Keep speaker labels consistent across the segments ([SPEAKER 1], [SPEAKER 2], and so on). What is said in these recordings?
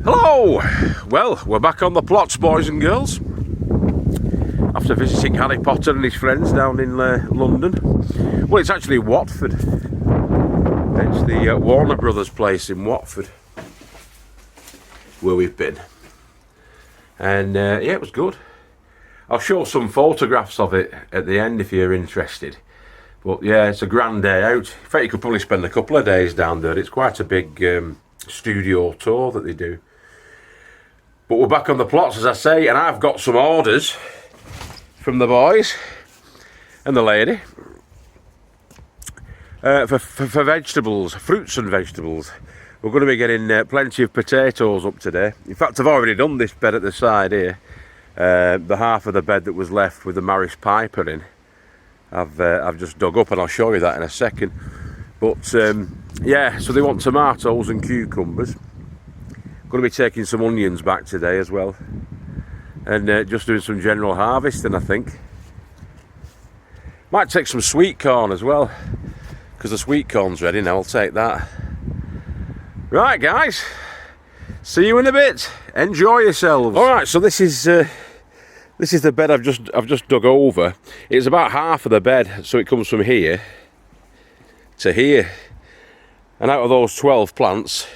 [SPEAKER 1] Hello! Well, we're back on the plots, boys and girls. After visiting Harry Potter and his friends down in London. Well, it's actually Watford. It's the Warner Brothers place in Watford where we've been. And yeah, it was good. I'll show some photographs of it at the end if you're interested. But yeah, it's a grand day out. In fact, you could probably spend a couple of days down there. It's quite a big studio tour that they do. But we're back on the plots, as I say, and I've got some orders from the boys and the lady for vegetables, fruits and vegetables. We're going to be getting plenty of potatoes up today. In fact, I've already done this bed at the side here. The half of the bed that was left with the Maris Piper in, I've just dug up, and I'll show you that in a second. But yeah, so they want tomatoes and cucumbers. Going to be taking some onions back today as well, and just doing some general harvesting, I think. Might take some sweet corn as well, because the sweet corn's ready now. I'll take that. Right, guys, see you in a bit. Enjoy yourselves. All right, so this is the bed I've just dug over. It's about half of the bed, so it comes from here to here, and out of those 12 plants,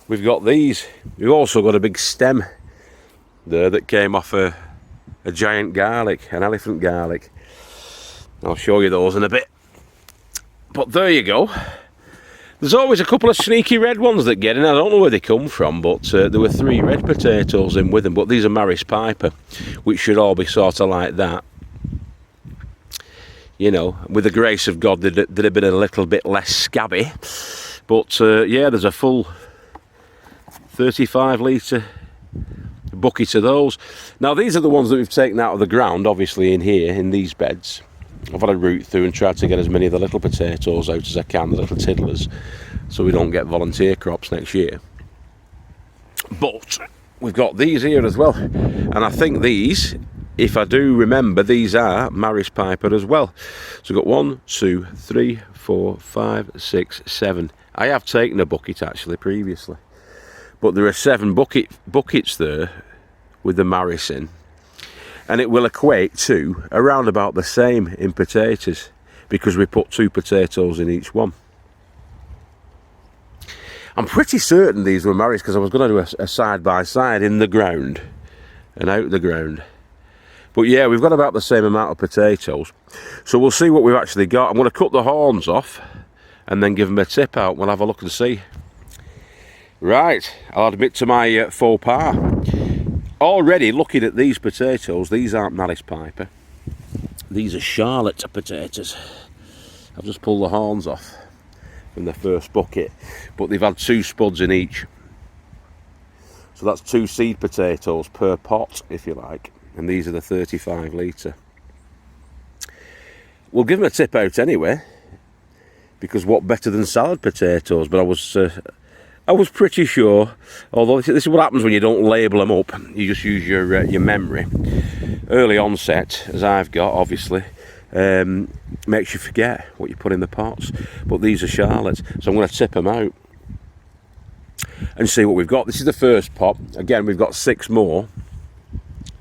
[SPEAKER 1] we've got these. We've also got a big stem there that came off a giant garlic, an elephant garlic. I'll show you those in a bit. But there you go. There's always a couple of sneaky red ones that get in. I don't know where they come from, but there were 3 red potatoes in with them. But these are Maris Piper, which should all be sort of like that. You know, with the grace of God, they'd have been a little bit less scabby. But yeah, there's a full 35 litre bucket of those. Now, these are the ones that we've taken out of the ground, obviously, in here, in these beds. I've had a root through and tried to get as many of the little potatoes out as I can, the little tiddlers, so we don't get volunteer crops next year. But we've got these here as well, and I think these, if I do remember, these are Maris Piper as well. So we've got 1, 2, 3, 4, 5, 6, 7. I have taken a bucket actually previously, but there are 7 buckets there with the Maris in. And it will equate to around about the same in potatoes, because we put 2 potatoes in each one. I'm pretty certain these were Maris, because I was going to do a side-by-side in the ground and out the ground. But yeah, we've got about the same amount of potatoes. So we'll see what we've actually got. I'm going to cut the horns off and then give them a tip out. We'll have a look and see. Right, I'll admit to my faux pas. Already looking at these potatoes, these aren't Maris Piper. These are Charlotte potatoes. I've just pulled the horns off from the first bucket, but they've had 2 spuds in each. So that's 2 seed potatoes per pot, if you like. And these are the 35 litre. We'll give them a tip out anyway, because what better than salad potatoes? But I was pretty sure, although this is what happens when you don't label them up, you just use your memory. Early onset, as I've got, obviously, makes you forget what you put in the pots. But these are Charlottes, so I'm going to tip them out and see what we've got. This is the first pot. Again, we've got 6 more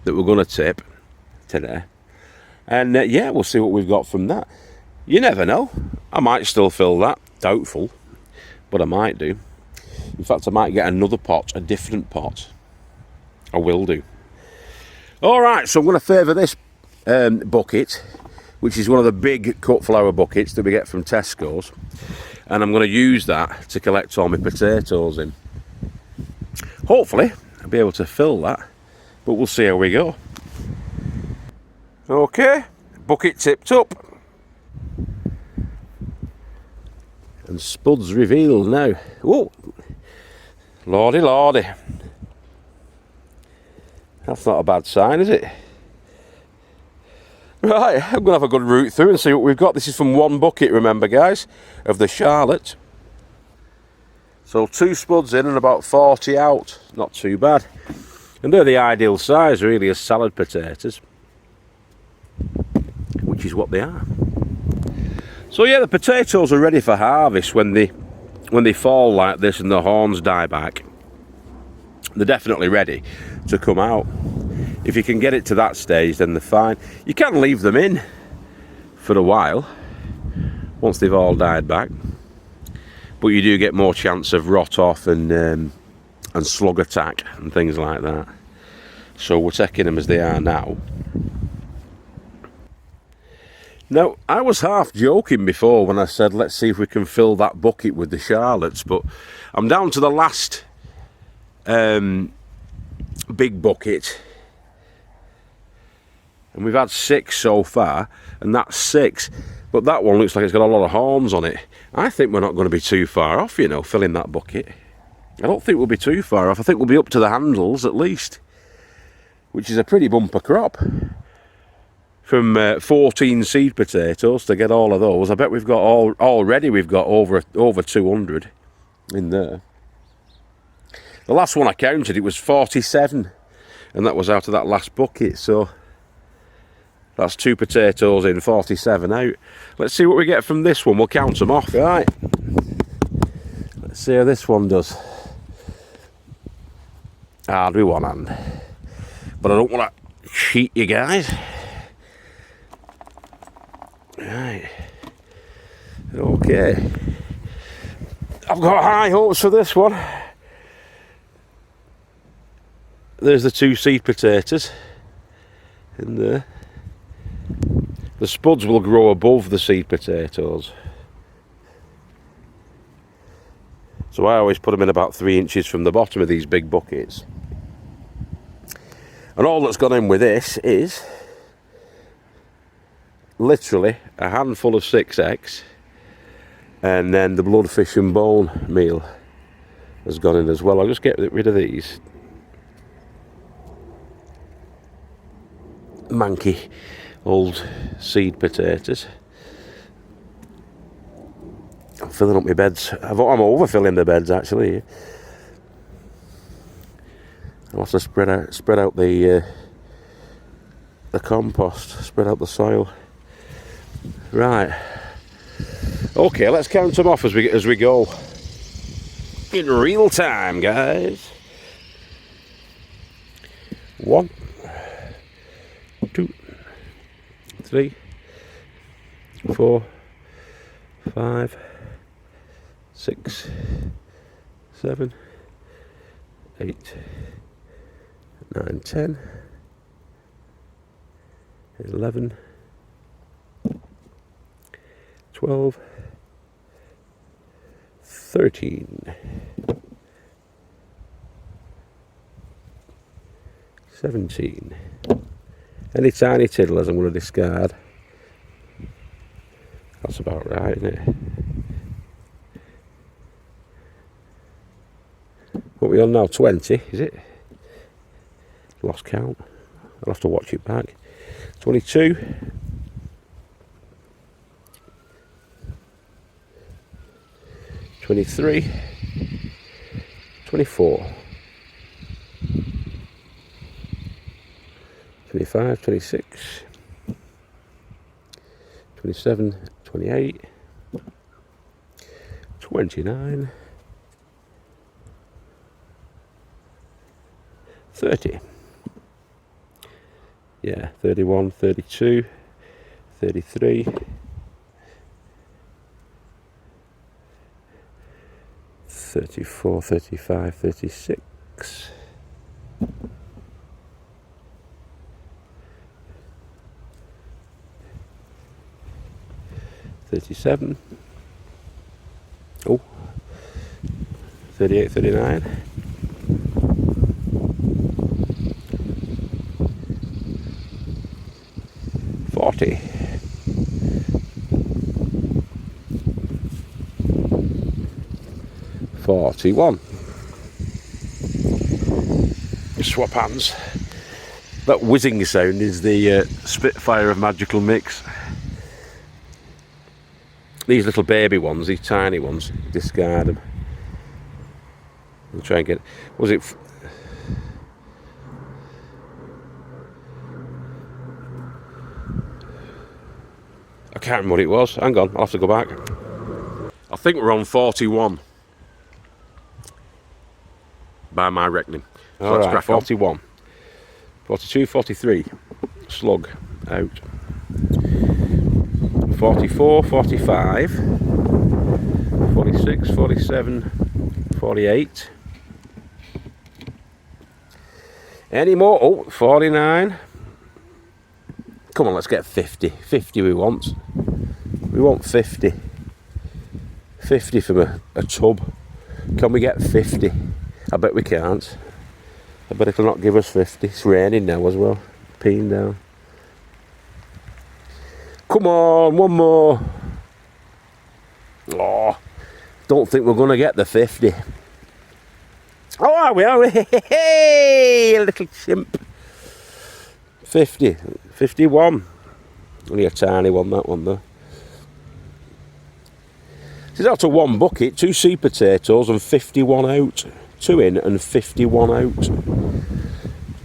[SPEAKER 1] that we're going to tip today. And yeah, we'll see what we've got from that. You never know. I might still fill that. Doubtful, but I might do. In fact, I might get another pot, a different pot. I will do. Alright, so I'm going to favour this bucket, which is one of the big cut flower buckets that we get from Tesco's. And I'm going to use that to collect all my potatoes in. Hopefully, I'll be able to fill that, but we'll see how we go. Okay, bucket tipped up. And spuds revealed now. Whoa! Lordy, lordy. That's not a bad sign, is it? Right, I'm going to have a good root through and see what we've got. This is from 1 bucket, remember, guys, of the Charlotte. So 2 spuds in and about 40 out. Not too bad. And they're the ideal size, really, as salad potatoes, which is what they are. So yeah, the potatoes are ready for harvest when they fall like this and the horns die back. they're definitely ready to come out. If you can get it to that stage, then they're fine. You can leave them in for a while once they've all died back, but you do get more chance of rot off and slug attack and things like that. So we're taking them as they are now. Now, I was half joking before when I said let's see if we can fill that bucket with the Charlottes, but I'm down to the last big bucket, and we've had 6 so far, and that's 6, but that one looks like it's got a lot of horns on it. I think we're not going to be too far off, you know, filling that bucket. I don't think we'll be too far off. I think we'll be up to the handles at least, which is a pretty bumper crop. From 14 seed potatoes to get all of those, I bet we've got already we've got over 200 in there. The last one I counted, it was 47, and that was out of that last bucket, so that's 2 potatoes in, 47 out. Let's see what we get from this one. We'll count them off. Right, let's see how this one does. I'll do one hand, but I don't want to cheat you guys. Right, okay, I've got high hopes for this one. There's the 2 seed potatoes in there. The spuds will grow above the seed potatoes, so I always put them in about 3 inches from the bottom of these big buckets. And all that's gone in with this is literally a handful of 6X, and then the bloodfish and bone meal has gone in as well. I'll just get rid of these manky old seed potatoes. I'm filling up my beds. I'm overfilling the beds actually. I'll have to spread out the compost, spread out the soil. Right, okay, let's count them off as we go in real time, guys. 1, 2, 3, 4, 5, 6, 7, 8, 9, 10, 11, 12, 13, 17. Any tiny tiddlers I'm going to discard. That's about right, isn't it? What are we on now? 20, is it? Lost count. I'll have to watch it back. 22. 23, 24, 25, 26, 27, 28, 29, 30, yeah, 31, 32, 33, 34, 35, 36, 37, oh, 38, 39, 40, 41. Swap hands. That whizzing sound is the Spitfire of Magical Mix. These little baby ones, these tiny ones, discard them. We'll try and get. Was it? I can't remember what it was. Hang on, I'll have to go back. I think we're on 41. By my reckoning. So all right, 41. 42, 43. Slug out. 44, 45. 46, 47, 48. Any more? Oh, 49. Come on, let's get 50. 50 we want. We want 50. 50 from a tub. Can we get 50? I bet we can't. I bet it'll not give us 50. It's raining now as well. Peeing down. Come on, one more. Oh, don't think we're going to get the 50. Oh, are we? Hey, little chimp. 50. 51. Only a tiny one, that one though. It's out to one bucket, 2 sweet potatoes and 51 out. 2 in and 51 out.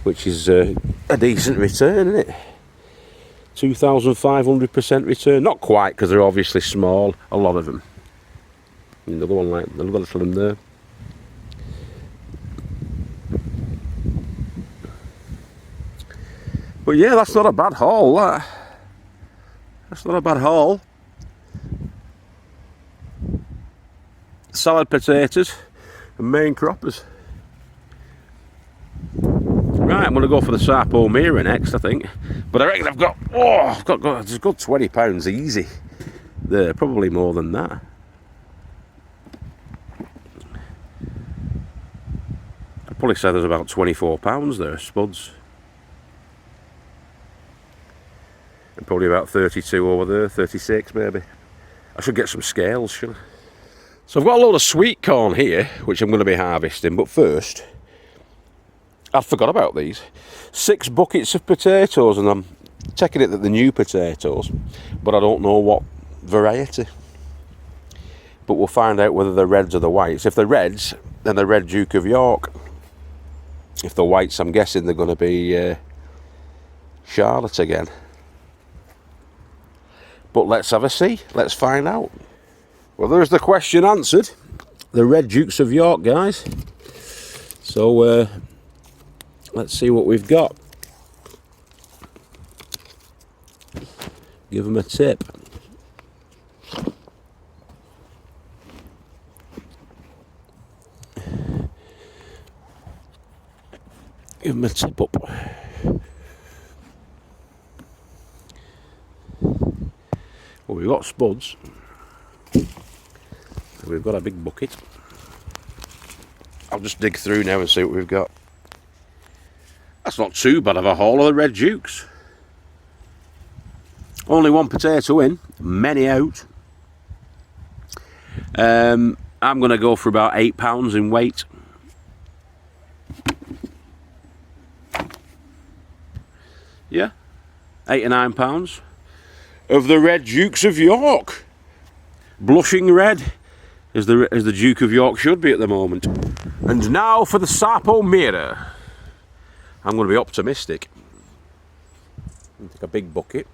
[SPEAKER 1] Which is a decent return, isn't it? 2,500% return. Not quite, because they're obviously small, a lot of them. Another one like the little one there. But yeah, that's not a bad haul, that. That's not a bad haul. Salad potatoes and main croppers. Right, I'm going to go for the Sarpo Mira next, I think. But I reckon I've got there's a good £20 easy there, probably more than that. I'd probably say there's about £24 there, spuds. And probably about 32 over there, 36 maybe. I should get some scales, shouldn't I? So I've got a load of sweet corn here, which I'm going to be harvesting, but first, I forgot about these. 6 buckets of potatoes, and I'm taking it that they're new potatoes, but I don't know what variety. But we'll find out whether they're reds or the whites. If they're reds, then they're Red Duke of York. If they're whites, I'm guessing they're going to be Charlotte again. But let's have a see. Let's find out. Well, there's the question answered. The Red Dukes of York, guys. So, let's see what we've got. Give them a tip. Give them a tip up. Well, we've got spuds. We've got a big bucket. I'll just dig through now and see what we've got. That's not too bad of a haul of the Red Dukes. Only 1 potato in, many out. I'm going to go for about £8 in weight. Yeah, £8 or £9 of the Red Dukes of York. Blushing red, as the Duke of York should be at the moment. And now for the Sarpo Mira. I'm going to be optimistic. Take a big bucket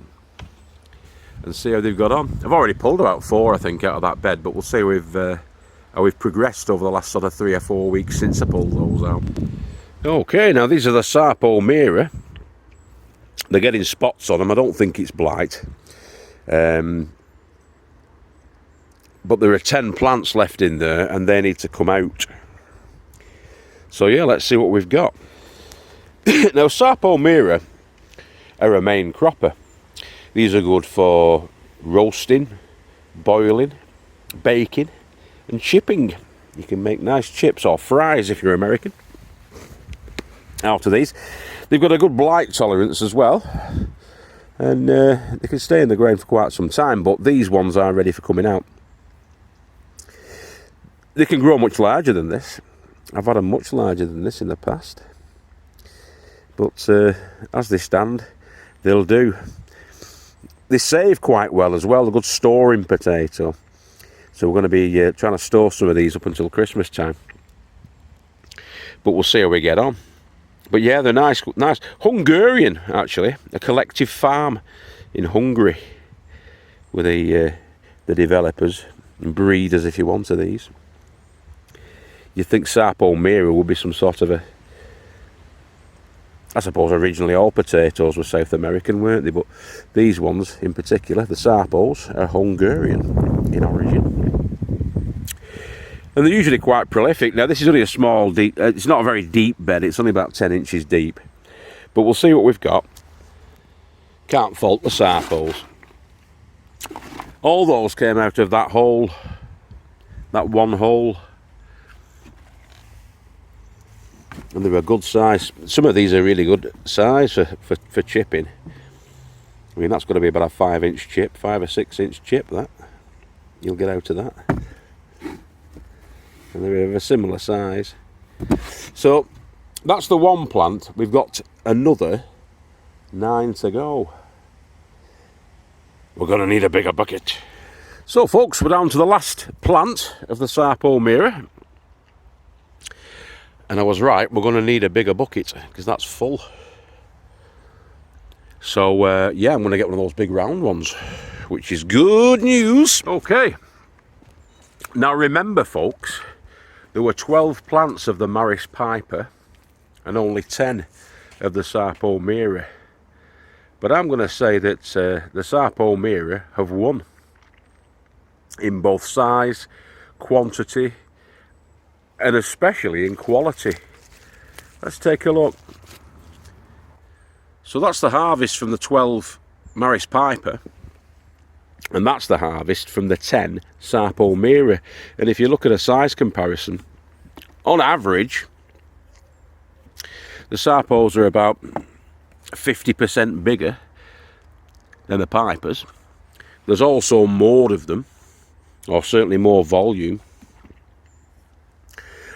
[SPEAKER 1] and see how they've got on. I've already pulled about 4, I think, out of that bed, but we'll see how we've progressed over the last sort of 3 or 4 weeks since I pulled those out. Okay, now these are the Sarpo Mira. They're getting spots on them. I don't think it's blight. But there are 10 plants left in there and they need to come out. So yeah, let's see what we've got. Now, Sarpo Mira are a main cropper. These are good for roasting, boiling, baking and chipping. You can make nice chips or fries if you're American out of these. They've got a good blight tolerance as well, and they can stay in the ground for quite some time, but these ones are ready for coming out. They can grow much larger than this. I've had them much larger than this in the past, but as they stand, they'll do. They save quite well as well. A good storing potato. So we're going to be trying to store some of these up until Christmas time. But we'll see how we get on. But yeah, they're nice. Hungarian, actually. A collective farm in Hungary with the developers and breeders, if you want, of these. You'd think Sarpo Mira would be some sort of I suppose originally all potatoes were South American, weren't they? But these ones in particular, the Sarpos, are Hungarian in origin. And they're usually quite prolific. Now this is only a small, deep, it's not a very deep bed, it's only about 10 inches deep. But we'll see what we've got. Can't fault the Sarpos. All those came out of that hole, that one hole. And they were a good size. Some of these are really good size for chipping. I mean, that's got to be about a 5-inch chip, 5 or 6 inch chip, that. You'll get out of that. And they're of a similar size. So, that's the one plant. We've got another 9 to go. We're going to need a bigger bucket. So, folks, we're down to the last plant of the Sarpo Mira. And I was right, we're going to need a bigger bucket because that's full. So, yeah, I'm going to get one of those big round ones, which is good news. Okay. Now, remember, folks, there were 12 plants of the Maris Piper and only 10 of the Sarpo Mira. But I'm going to say that the Sarpo Mira have won in both size, quantity, and especially in quality. Let's take a look. So that's the harvest from the 12 Maris Piper, and that's the harvest from the 10 Sarpo Mira. And if you look at a size comparison, on average, the Sarpos are about 50% bigger than the Pipers. There's also more of them, or certainly more volume.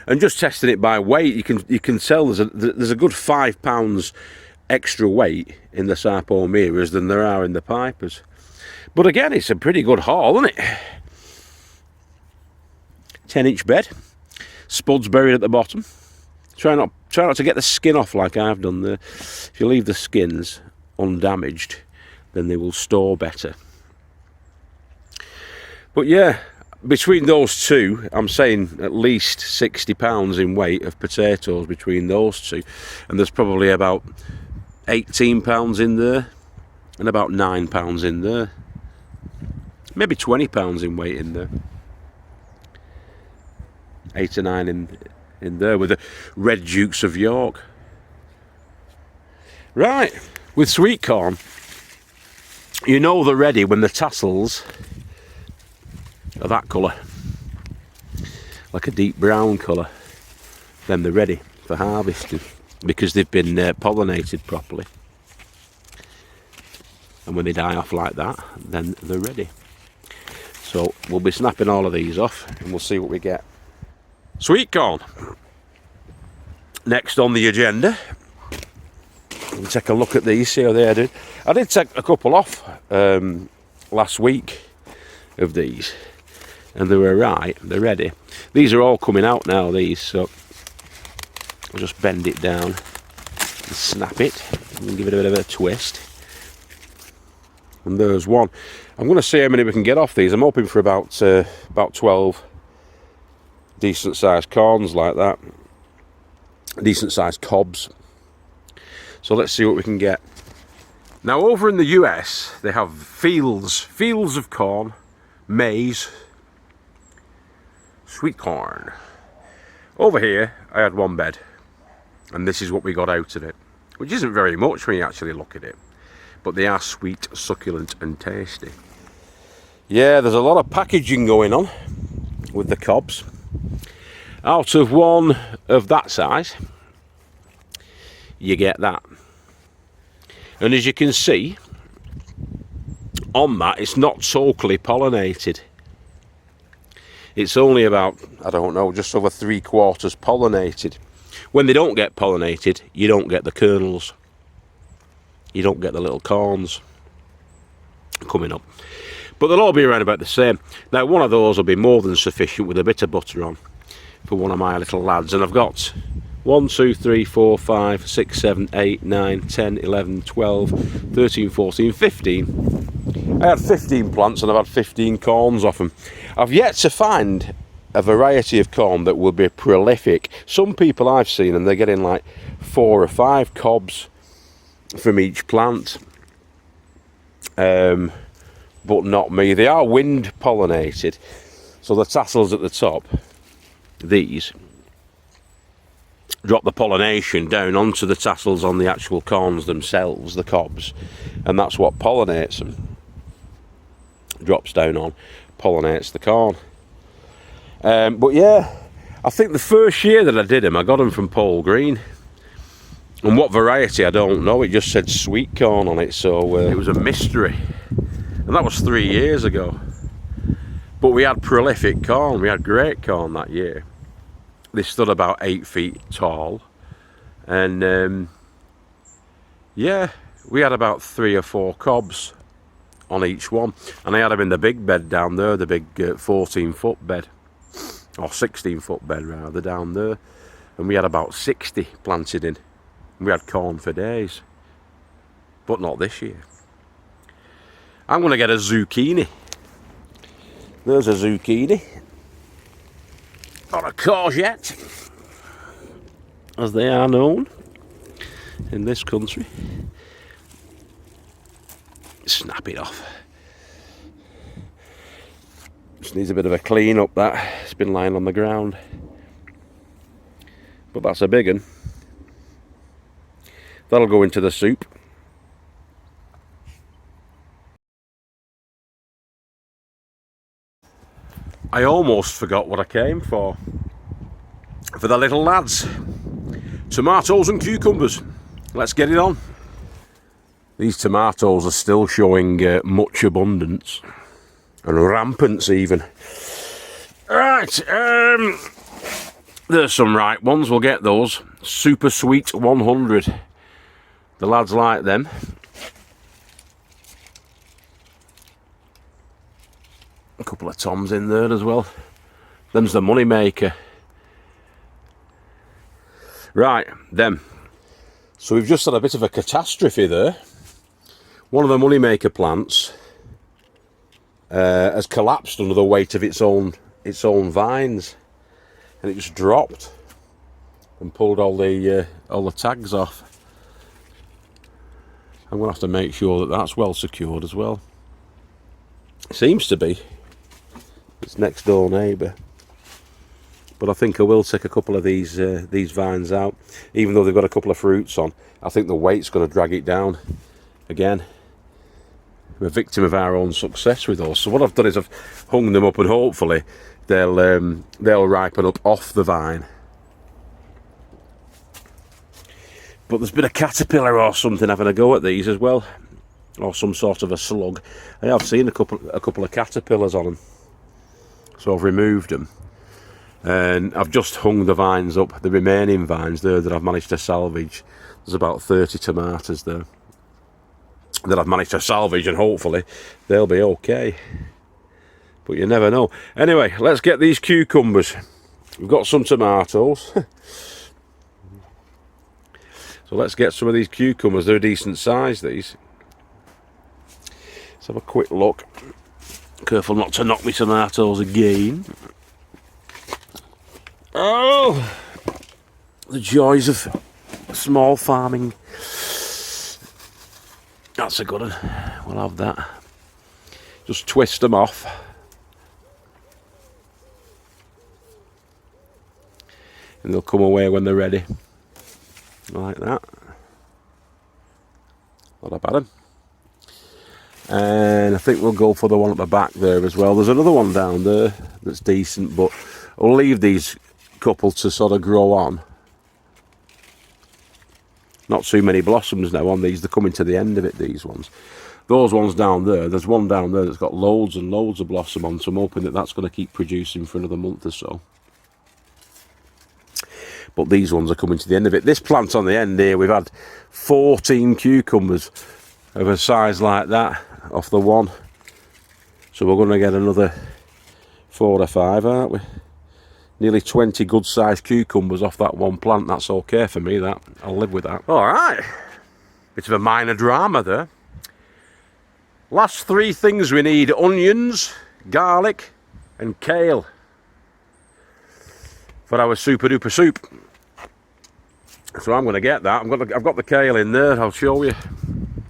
[SPEAKER 1] And just testing it by weight, you can tell there's a good 5 pounds extra weight in the Sarpo Miras than there are in the Pipers. But again, it's a pretty good haul, isn't it? 10-inch bed, spuds buried at the bottom. Try not to get the skin off like I've done there. If you leave the skins undamaged, then they will store better. But yeah, between those two, I'm saying at least 60 pounds in weight of potatoes between those two. And there's probably about 18 pounds in there and about 9 pounds in there. Maybe 20 pounds in weight in there. 8 or 9 in there with the red Dukes of York. Right, with sweet corn, you know they're ready when the tassels are that colour, like a deep brown colour. Then they're ready for harvesting because they've been pollinated properly. And when they die off like that, then they're ready. So we'll be snapping all of these off and we'll see what we get. Sweet corn. Next on the agenda, we'll take a look at these, see how they're doing. I did take a couple off last week of these, and they were right, they're ready. These are all coming out now, these, so I'll just bend it down and snap it and give it a bit of a twist. And there's one. I'm going to see how many we can get off these. I'm hoping for about 12 decent sized corns like that, decent sized cobs. So let's see what we can get. Now over in the US they have fields of corn, maize, sweet corn. Over here I had one bed and this is what we got out of it, which isn't very much when you actually look at it, but they are sweet, succulent and tasty. Yeah, there's a lot of packaging going on with the cobs. Out of one of that size, you get that. And as you can see, on that, it's not totally pollinated. It's only about, I don't know, just over 3/4 pollinated. When they don't get pollinated, you don't get the kernels. You don't get the little corns coming up. But they'll all be around about the same. Now, one of those will be more than sufficient with a bit of butter on for one of my little lads. And I've got 1, 2, 3, 4, 5, 6, 7, 8, 9, 10, 11, 12, 13, 14, 15. I had 15 plants and I've had 15 corns off them. I've yet to find a variety of corn that will be prolific. Some people I've seen and they're getting like 4 or 5 cobs from each plant, but not me. They are wind pollinated, so the tassels at the top, these, drop the pollination down onto the tassels on the actual corns themselves, the cobs, and that's what pollinates them. Drops down on, pollinates the corn. But yeah, I think the first year that I did them, I got them from Paul Green. And what variety, I don't know. It just said sweet corn on it, so it was a mystery. And that was 3 years ago. But we had prolific corn. We had great corn that year. They stood about 8 feet tall. And yeah, we had about 3 or 4 cobs on each one. And I had them in the big bed down there, the big 14-foot bed. Or 16-foot bed rather, down there. And we had about 60 planted in. We had corn for days. But not this year. I'm going to get a zucchini. There's a zucchini. Or a courgette, as they are known in this country. Snap it off. Just needs a bit of a clean up, that. It's been lying on the ground. But that's a big one. That'll go into the soup. I almost forgot what I came for. For the little lads. Tomatoes and cucumbers. Let's get it on. These tomatoes are still showing much abundance. And rampant even. Right, there's some ripe ones, we'll get those. Super Sweet 100. The lads like them. A couple of toms in there as well. Them's the money maker. Right, them. So we've just had a bit of a catastrophe there. One of the money maker plants has collapsed under the weight of its own vines, and it just dropped and pulled all the tags off. I'm going to have to make sure that that's well secured as well. It seems to be. It's next door neighbour. But I think I will take a couple of these vines out. Even though they've got a couple of fruits on, I think the weight's going to drag it down again. We're a victim of our own success with those. So what I've done is I've hung them up, and hopefully they'll ripen up off the vine. But there's been a caterpillar or something having a go at these as well, or some sort of a slug. I have seen a couple of caterpillars on them, so I've removed them, and I've just hung the vines up, the remaining vines there that I've managed to salvage. There's about 30 tomatoes there that I've managed to salvage, and hopefully they'll be okay. But you never know. Anyway, let's get these cucumbers. We've got some tomatoes. So let's get some of these cucumbers. They're a decent size, these. Let's have a quick look. Careful not to knock me tomatoes again. Oh! The joys of small farming. That's a good one. We'll have that. Just twist them off. And they'll come away when they're ready. Like that. Not a bad one. And I think we'll go for the one at the back there as well. There's another one down there that's decent, but I'll leave these couple to sort of grow on. Not too many blossoms now on these. They're coming to the end of it, these ones. Those ones down there, there's one down there that's got loads and loads of blossom on, so I'm hoping that that's going to keep producing for another month or so. But these ones are coming to the end of it. This plant on the end here, we've had 14 cucumbers of a size like that off the one. So we're going to get another 4 or 5, aren't we? Nearly 20 good sized cucumbers off that one plant. That's okay for me, that. I'll live with that. Alright. Bit of a minor drama there. Last 3 things we need: onions, garlic and kale for our super duper soup. So I'm going to get that. I've got the kale in there. I'll show you.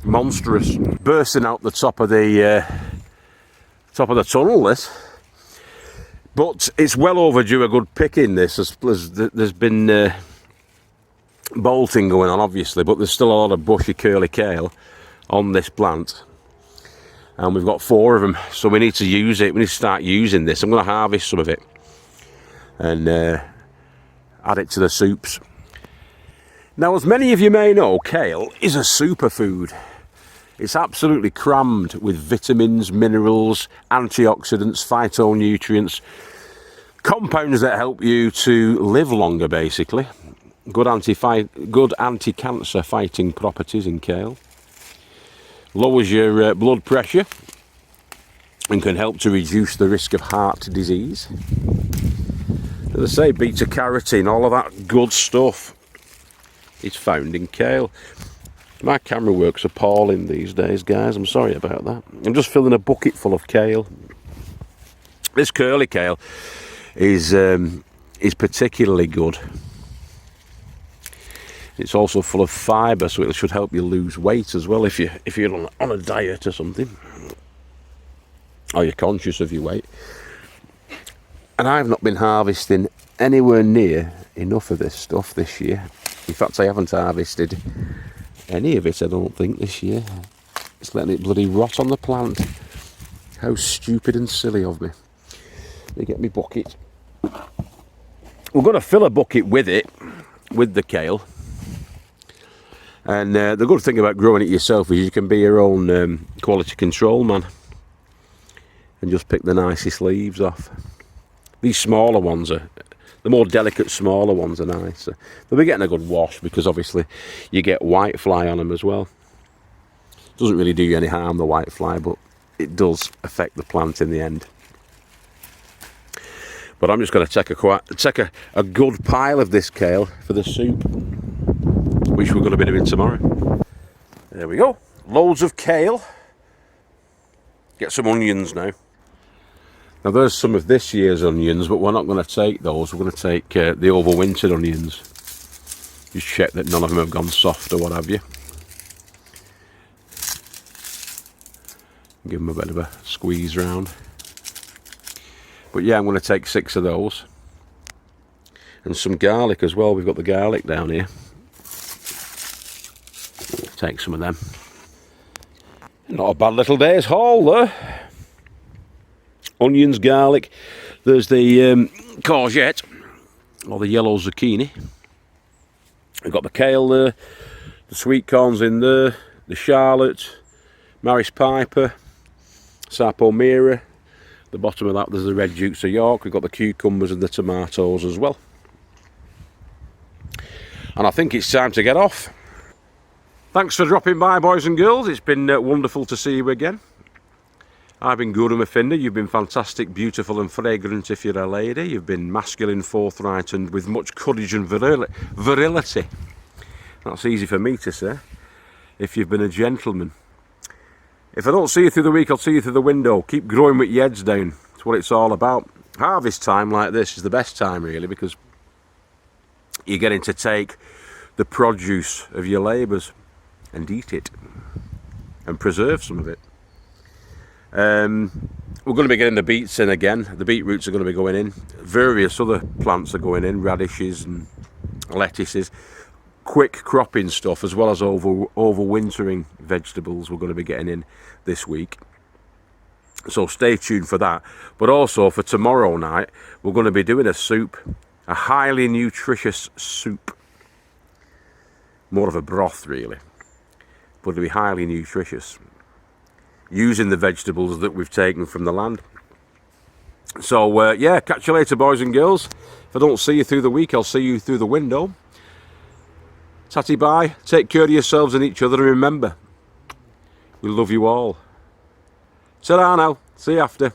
[SPEAKER 1] Monstrous, bursting out the top of the tunnel. This, but it's well overdue a good pick in this. There's been bolting going on, obviously, but there's still a lot of bushy, curly kale on this plant, and we've got 4 of them. So we need to use it. We need to start using this. I'm going to harvest some of it and add it to the soups. Now, as many of you may know, kale is a superfood. It's absolutely crammed with vitamins, minerals, antioxidants, phytonutrients, compounds that help you to live longer, basically. Good anti-cancer fighting properties in kale. Lowers your blood pressure and can help to reduce the risk of heart disease. As I say, beta carotene, all of that good stuff is found in kale. My camera work's appalling these days, guys. I'm sorry about that. I'm just filling a bucket full of kale. This curly kale is particularly good. It's also full of fibre, so it should help you lose weight as well if you're on a diet or something, or you're conscious of your weight. And I've not been harvesting anywhere near enough of this stuff this year. In fact, I haven't harvested any of it, I don't think, this year. It's letting it bloody rot on the plant. How stupid and silly of me. Let me get my bucket. We're going to fill a bucket with it, with the kale. And the good thing about growing it yourself is you can be your own quality control man and just pick the nicest leaves off. These smaller ones the more delicate, smaller ones are nicer. They'll be getting a good wash because obviously you get whitefly on them as well. Doesn't really do you any harm, the whitefly, but it does affect the plant in the end. But I'm just going to take a good pile of this kale for the soup, which we're going to be doing tomorrow. There we go. Loads of kale. Get some onions now. Now there's some of this year's onions, but we're not going to take those. We're going to take the overwintered onions. Just check that none of them have gone soft or what have you. Give them a bit of a squeeze round. But yeah, I'm going to take 6 of those. And some garlic as well. We've got the garlic down here. Take some of them. Not a bad little day's haul there. Onions, garlic. There's the courgette, or the yellow zucchini. We've got the kale there, the sweet corn's in there, the shallot, Maris Piper, Sarpo Mira. The bottom of that there's the red dukes of York. We've got the cucumbers and the tomatoes as well. And I think it's time to get off. Thanks for dropping by, boys and girls. It's been wonderful to see you again. I've been good and offender. You've been fantastic, beautiful and fragrant if you're a lady. You've been masculine, forthright and with much courage and virility. That's easy for me to say. If you've been a gentleman. If I don't see you through the week, I'll see you through the window. Keep growing with your heads down. That's what it's all about. Harvest time like this is the best time really, because you're getting to take the produce of your labours and eat it and preserve some of it. We're going to be getting the beets in again. The beetroots are going to be going in. Various other plants are going in, radishes and lettuces. Quick cropping stuff as well as overwintering vegetables we're going to be getting in this week. So stay tuned for that. But also for tomorrow night, we're going to be doing a soup, a highly nutritious soup. More of a broth really, but it'll be highly nutritious, using the vegetables that we've taken from the land. So yeah, catch you later, boys and girls. If I don't see you through the week, I'll see you through the window. Tatty bye, take care of yourselves and each other, and remember, we love you all. Ta-ra now, see you after.